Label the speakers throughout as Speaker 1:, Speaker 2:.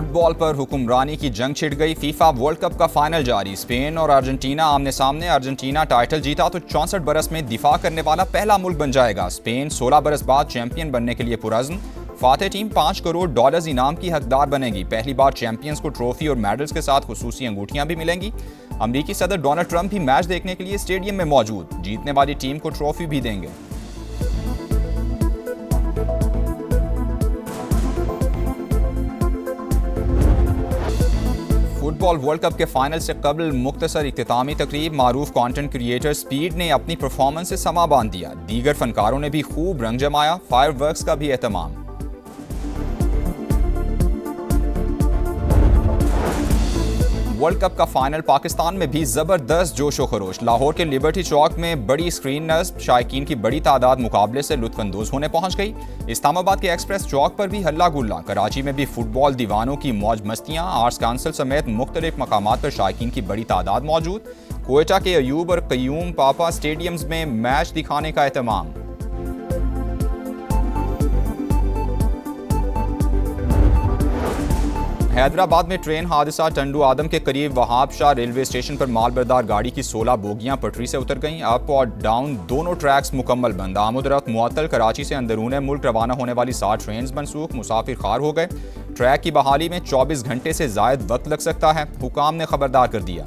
Speaker 1: Football पर हुक्मरानी की जंग छिड़ गई। फीफा वर्ल्ड कप का फाइनल जारी। स्पेन और अर्जेंटीना आमने सामने। अर्जेंटीना टाइटल जीता तो 64 बरस में दिफा करने वाला पहला मुल्क बन जाएगा। स्पेन 16 बरस बाद चैंपियन बनने के लिए पुरअज़्म। फातेह टीम $5 करोड़ इनाम की हकदार बनेगी। पहली बार चैंपियंस को ट्रॉफी और मेडल्स के साथ खुसूसी अंगूठियां भी मिलेंगी। अमरीकी सदर डोनाल्ड ट्रंप भी मैच देखने के लिए स्टेडियम में मौजूद। जीतने वाली टीम को ट्रॉफी भी देंगे। फुटबॉल वर्ल्ड कप के फाइनल से कबल मुख्तसर इख्तितामी तकरीब। मारूफ कंटेंट क्रिएटर स्पीड ने अपनी परफॉर्मेंस से समा बांध दिया। दीगर फनकारों ने भी खूब रंग जमाया। फायरवर्क्स का भी एहतमाम। वर्ल्ड कप का फाइनल पाकिस्तान में भी जबरदस्त जोशो खरोश। लाहौर के लिबर्टी चौक में बड़ी स्क्रीन नस्ब। शायकीन की बड़ी तादाद मुकाबले से लुत्फानंदोज होने पहुंच गई। इस्लामाबाद के एक्सप्रेस चौक पर भी हल्ला गुल्ला। कराची में भी फुटबॉल दीवानों की मौज मस्तियां। आर्ट्स काउंसिल समेत मुख्तलिफ मकामात पर शायकीन की बड़ी तादाद मौजूद। कोयटा के अयूब और कयूम पापा स्टेडियम्स में मैच दिखाने का एहतमाम। हैदराबाद में ट्रेन हादसा। टंडू आदम के करीब वहाब शाह रेलवे स्टेशन पर मालबरदार गाड़ी की 16 बोगियां पटरी से उतर गईं। अप और डाउन दोनों ट्रैक्स मुकम्मल बंद। आमद-ओ-रफ्त मुअत्तल। कराची से अंदरून मुल्क रवाना होने वाली 60 ट्रेन मनसूख। मुसाफिर खार हो गए। ट्रैक की बहाली में 24 घंटे से जायद वक्त लग सकता है। हुकाम ने खबरदार कर दिया।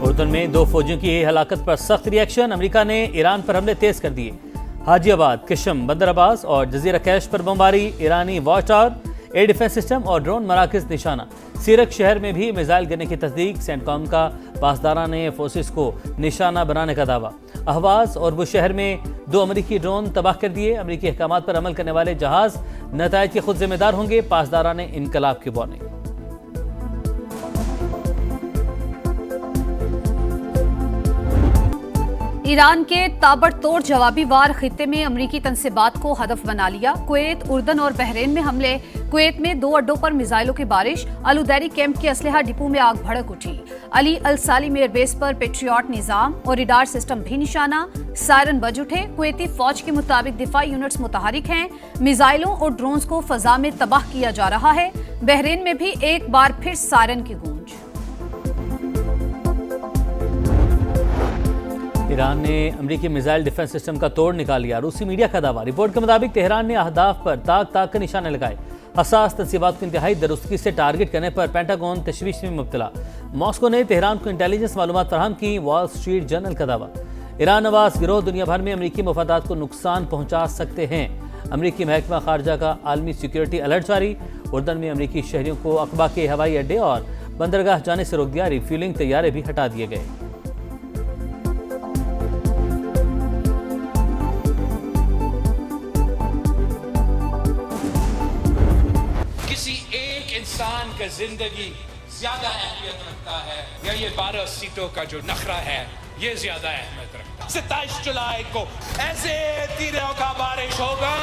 Speaker 2: उर्दन में 2 फौजियों की हलाकत पर सख्त रिएक्शन। अमेरिका ने ईरान पर हमले तेज कर दिए। हाजियाबाद, किशम, बंदर अब्बास और जजीरा कैश पर बमबारी। ईरानी watch tower, air defence system और ड्रोन मराकज निशाना। सीरक शहर में भी मिसाइल गिरने की तस्दीक। सेंटकॉम का पासदारा ने फोर्सेस को निशाना बनाने का दावा। अहवाज और वो शहर में 2 अमरीकी ड्रोन तबाह कर दिए। अमरीकी अहकामात पर अमल करने वाले जहाज नतायज के खुद जिम्मेदार होंगे। पासदारा ने इनकलाब की वार्निंग।
Speaker 3: ईरान के ताबड़तोड़ जवाबी वार खित्ते में अमरीकी तनसीबात को हदफ बना लिया। कुवैत, उर्दन और बहरीन में हमले। कुवैत में 2 अड्डों पर मिसाइलों की बारिश। अलुदैरी कैंप के असलहा डिपो में आग भड़क उठी। अली अल सालिम एयरबेस पर पेट्रियट निजाम और रिडार सिस्टम भी निशाना। सायरन बज उठे। कुवैती फौज के मुताबिक दिफाई यूनिट्स मुतहरिक हैं। मिसाइलों और ड्रोन्स को फजा में तबाह किया जा रहा है। बहरीन में भी एक बार फिर सायरन की गूंज।
Speaker 2: ईरान ने अमरीकी मिसाइल डिफेंस सिस्टम का तोड़ निकाल लिया। रूसी मीडिया का दावा। रिपोर्ट के मुताबिक तेहरान ने अहदाफ पर ताक ताक के निशाने लगाए। हसास तनसीबात को इंतहाई दुरुस्तगी से टारगेट करने पर पेंटागन तशवीश में मुब्तला। मॉस्को ने तेहरान को इंटेलिजेंस मालूमात फराहम की। वॉल स्ट्रीट जर्नल का दावा। ईरान नवाज गिरोह दुनिया भर में अमरीकी मफादात को नुकसान पहुंचा सकते हैं। अमरीकी महकमा खारजा का आलमी सिक्योरिटी अलर्ट जारी। उर्दन में अमरीकी शहरियों को अकबा के हवाई अड्डे और बंदरगाह जाने से रोक दिया। रिफ्यूलिंग तैयारे भी हटा दिए गए।
Speaker 4: का जिंदगी ज्यादा अहमियत रखता है या ये 12 सीटों का जो नखरा है ये ज्यादा अहमियत रखता है। 27 जुलाई को ऐसे तीरों का बारिश होगा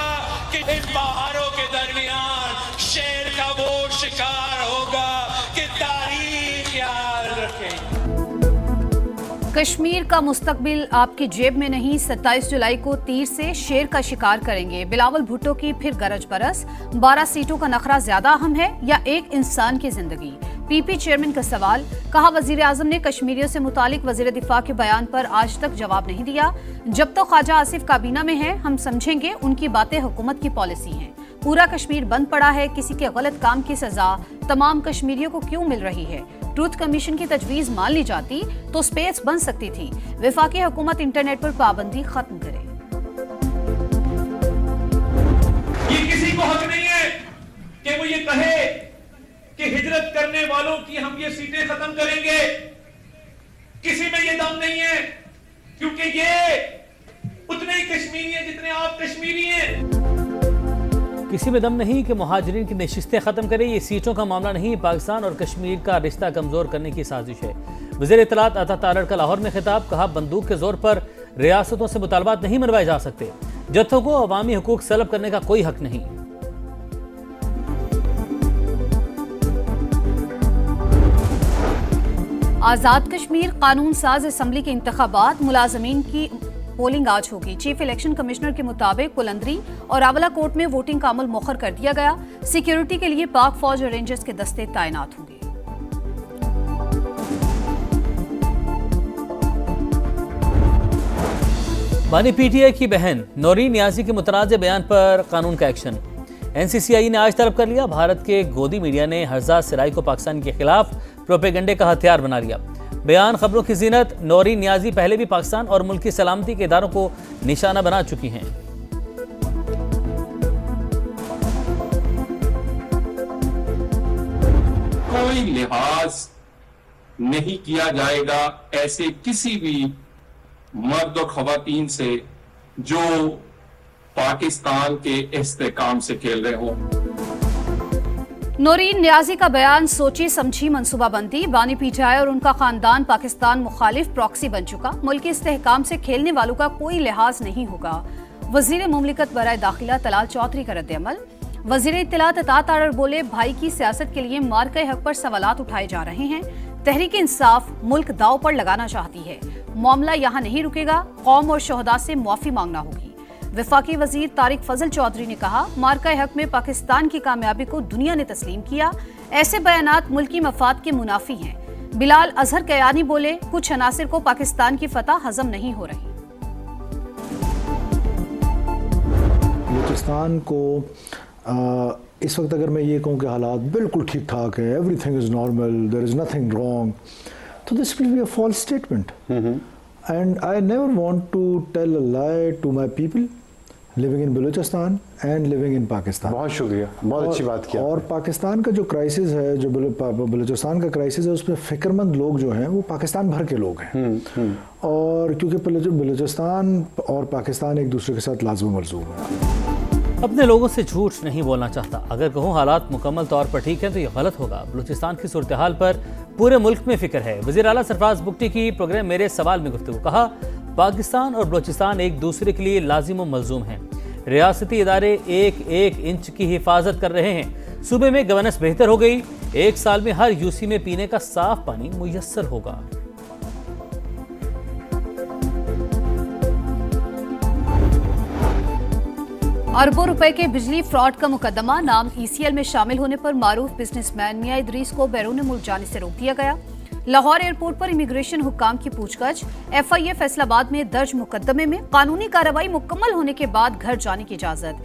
Speaker 4: कि इन पहाड़ों के दरमियान शेर का वो शिकार होगा कि तारीख याद रखेगी।
Speaker 3: कश्मीर का मुस्तकबिल आपकी जेब में नहीं। 27 जुलाई को तीर से शेर का शिकार करेंगे। बिलावल भुट्टो की फिर गरज बरस। 12 सीटों का नखरा ज्यादा अहम है या एक इंसान की जिंदगी? पीपी चेयरमैन का सवाल। कहा, वजीर आजम ने कश्मीरियों से मुतालिक वजीर दिफा के बयान पर आज तक जवाब नहीं दिया। जब तक ख्वाजा आसिफ काबीना में है हम समझेंगे उनकी बातें हुकूमत की पॉलिसी हैं। पूरा कश्मीर बंद पड़ा है। किसी के गलत काम की सजा तमाम कश्मीरियों को क्यों मिल रही है? ट्रूथ कमीशन की तजवीज मान ली जाती तो स्पेस बन सकती थी। वफाकी हुकूमत इंटरनेट पर पाबंदी खत्म करे।
Speaker 5: ये किसी को हक नहीं है कि वो ये कहे कि हिजरत करने वालों की हम ये सीटें खत्म करेंगे। किसी में ये दम नहीं है क्योंकि ये उतने ही कश्मीरी हैं जितने आप कश्मीरी हैं।
Speaker 2: किसी में दम नहीं कि मुहाजिरीन की नशिस्तें ख़त्म करे। ये सीटों का मामला नहीं, पाकिस्तान और कश्मीर का रिश्ता कमज़ोर करने की साजिश है। वज़ीर इत्तलात अता तारड़ का लाहौर में खिताब। कहा, बंदूक के जोर पर रियासतों से मुतालबात नहीं मनवाए जा सकते। जत्थों को अवामी हुकूक सलब करने का कोई हक नहीं। आज़ाद कश्मीर कानून साज असम्बली के इंतखाबात। मुलाजमीन की
Speaker 3: पोलिंग आज होगी। चीफ इलेक्शन कमिश्नर के मुताबिक पुलंदरी और आंवला कोर्ट में वोटिंग का अमल मुअख्खर कर दिया गया। सिक्योरिटी के लिए पाक फौज और रेंजर्स के दस्ते तैनात होंगे।
Speaker 2: बानी पीटीआई की बहन नौरीन नियाजी के मुतनाज़ बयान पर कानून का एक्शन। एनसीसीआई ने आज तलब कर लिया। भारत के गोदी मीडिया ने हरजाद सिराई को पाकिस्तान के खिलाफ प्रोपेगेंडे का हथियार बना लिया। बयान खबरों की जीनत। नौरीन नियाजी पहले भी पाकिस्तान और मुल्क की सलामती के इदारों को निशाना बना चुकी हैं।
Speaker 6: कोई लिहाज नहीं किया जाएगा ऐसे किसी भी मर्द और खवातीन से जो पाकिस्तान के इस्तेकाम से खेल रहे हों।
Speaker 3: नौरीन नियाजी का बयान सोची समझी मंसूबाबंदी। बानी पीटीआई और उनका खानदान पाकिस्तान मुखालिफ प्रॉक्सी बन चुका। मुल्क के इस्तेहकाम से खेलने वालों का कोई लिहाज नहीं होगा। वजीर मुमलिकत बराए दाखिला तलाल चौधरी का रद्द-ए-अमल। वजीर इत्तलात अतात आर्डर बोले, भाई की सियासत के लिए मार्के हक पर सवालात उठाए जा रहे हैं। तहरीक इंसाफ मुल्क दाव पर लगाना चाहती है। मामला यहाँ नहीं रुकेगा। कौम और शोहदा से मुआफी मांगना होगी। वफाकी वजीर तारिक फजल चौधरी ने कहा, मार्का हक में पाकिस्तान की कामयाबी को दुनिया ने तस्लीम किया। ऐसे बयानात मुल्की मफाद के मुनाफी हैं। बिलाल अजहर कयानी बोले, कुछ अनासिर को पाकिस्तान की फतह हजम नहीं हो रही।
Speaker 7: बलूचिस्तान को इस वक्त अगर मैं ये कहूँ कि हालात बिल्कुल ठीक ठाक है, everything is normal, there is nothing wrong, तो this will be a false statement. And I never want to tell a lie to my people living in Balochistan and living in Pakistan.
Speaker 8: बहुत शुक्रिया, बहुत अच्छी बात किया।
Speaker 7: और पाकिस्तान का जो क्राइसिस है, जो बलूचिस्तान का क्राइसिस है, उसमें फ़िक्रमंद लोग जो हैं वो पाकिस्तान भर के लोग हैं। और क्योंकि बलूचिस्तान और पाकिस्तान एक दूसरे के साथ लाज़िम मलज़ूम है।
Speaker 2: अपने लोगों से झूठ नहीं बोलना चाहता। अगर कहूँ हालात मुकम्मल तौर पर ठीक है तो यह गलत होगा। बलूचिस्तान की सूरत हाल पर पूरे मुल्क में फिक्र है। वज़ीर आला सरफराज बुगटी की प्रोग्राम मेरे सवाल में गुफ्तगू। कहा, पाकिस्तान और बलूचिस्तान एक दूसरे के लिए लाजिम व मलजूम हैं। रियासती इदारे एक एक इंच की हिफाजत कर रहे हैं। सूबे में गवर्नेंस बेहतर हो गई। 1 साल में हर यूसी में पीने का साफ पानी मुयस्सर होगा।
Speaker 3: अरबों रुपए के बिजली फ्रॉड का मुकदमा। नाम ईसीएल में शामिल होने पर मारूफ बिजनेसमैन मियां इदरीस को बैरून मुल्क जाने से रोक दिया गया। लाहौर एयरपोर्ट पर इमिग्रेशन हुक्काम की पूछताछ। एफआईए फैसलाबाद में दर्ज मुकदमे में कानूनी कार्रवाई मुकम्मल होने के बाद घर जाने की इजाजत।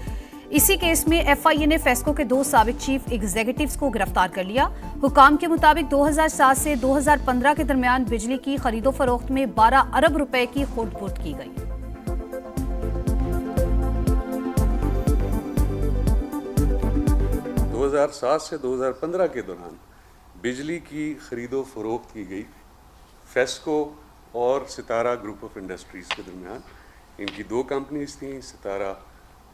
Speaker 3: इसी केस में एफआईए ने फेस्को के 2 साबिक चीफ एग्जीक्यूटिव्स को गिरफ्तार कर लिया। हुक्काम के मुताबिक 2007 से 2015 के दरमियान बिजली की खरीदो फरोख्त में 12 अरब रुपए की खुर्द-बुर्द की गई।
Speaker 9: 2007 से 2015 के दौरान बिजली की खरीदो फरोख्त की गई फेस्को और सितारा ग्रुप ऑफ इंडस्ट्रीज़ के दरमियान। इनकी 2 कंपनीज थीं, सितारा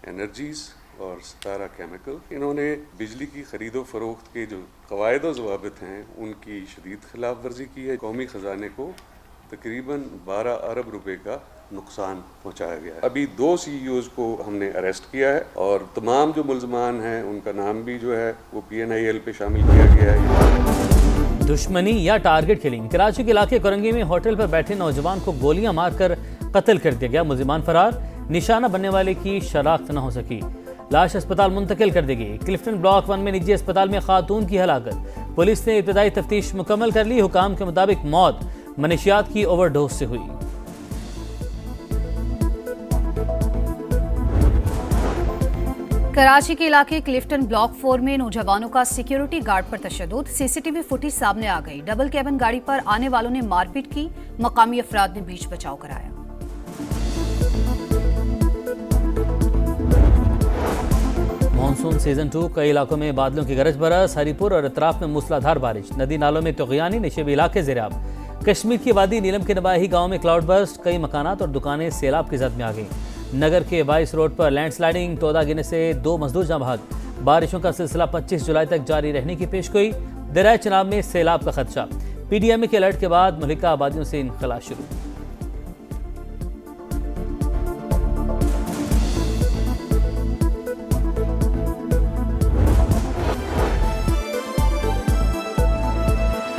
Speaker 9: एनर्जीज़ और सितारा केमिकल। इन्होंने बिजली की खरीदो फरोख्त के जो क़वायद व ज़वाबित हैं उनकी शदीद खिलाफ वर्जी की है। कौमी ख़जाने को तकरीबन 12 अरब रुपए का नुकसान पहुंचाया गया है। अभी 2 CEOs को हमने अरेस्ट किया है और तमाम जो मुल्ज़मान हैं उनका नाम भी जो है वो PNIL पे शामिल किया गया है।
Speaker 2: दुश्मनी या टारगेट किलिंग। कराची के इलाके कोरंगी में होटल पर बैठे नौजवान को गोलियां मारकर कत्ल कर दिया गया। मुल्ज़िमान फरार। निशाना बनने वाले की शनाख्त न हो सकी। लाश अस्पताल मुंतकिल कर दी गई। क्लिफ्टन ब्लॉक 1 में निजी अस्पताल में खातून की हलाकत। पुलिस ने इब्तदाई तफ्तीश मुकम्मल कर ली। हुकाम के मुताबिक मौत मनशियात की ओवरडोज से हुई।
Speaker 3: कराची के इलाके क्लिफ्टन ब्लॉक 4 में नौजवानों का सिक्योरिटी गार्ड पर तशद्दुद। सीसीटीवी फुटेज सामने आ गई। डबल कैबिन गाड़ी पर आने वालों ने मारपीट की। मकामी अफराद ने बीच बचाव कराया।
Speaker 2: मानसून सीजन 2 कई इलाकों में बादलों की गरज बरस। हरीपुर और अतराफ में मूसलाधार बारिश। नदी नालों में तुग़यानी। निशेबी इलाके ज़ेराब। कश्मीर की वादी नीलम के नवाही गाँव में क्लाउड बर्स्ट। कई मकानात और दुकानें सैलाब की जद में आ गई। नगर के 22 रोड पर लैंडस्लाइडिंग। तोदा गिरने से 2 मजदूर जाँ बहक। बारिशों का सिलसिला 25 जुलाई तक जारी रहने की पेशगोई। दरिया चनाब में सैलाब का खदशा। PDMA के अलर्ट के बाद मुल्का आबादियों से इनखला शुरू।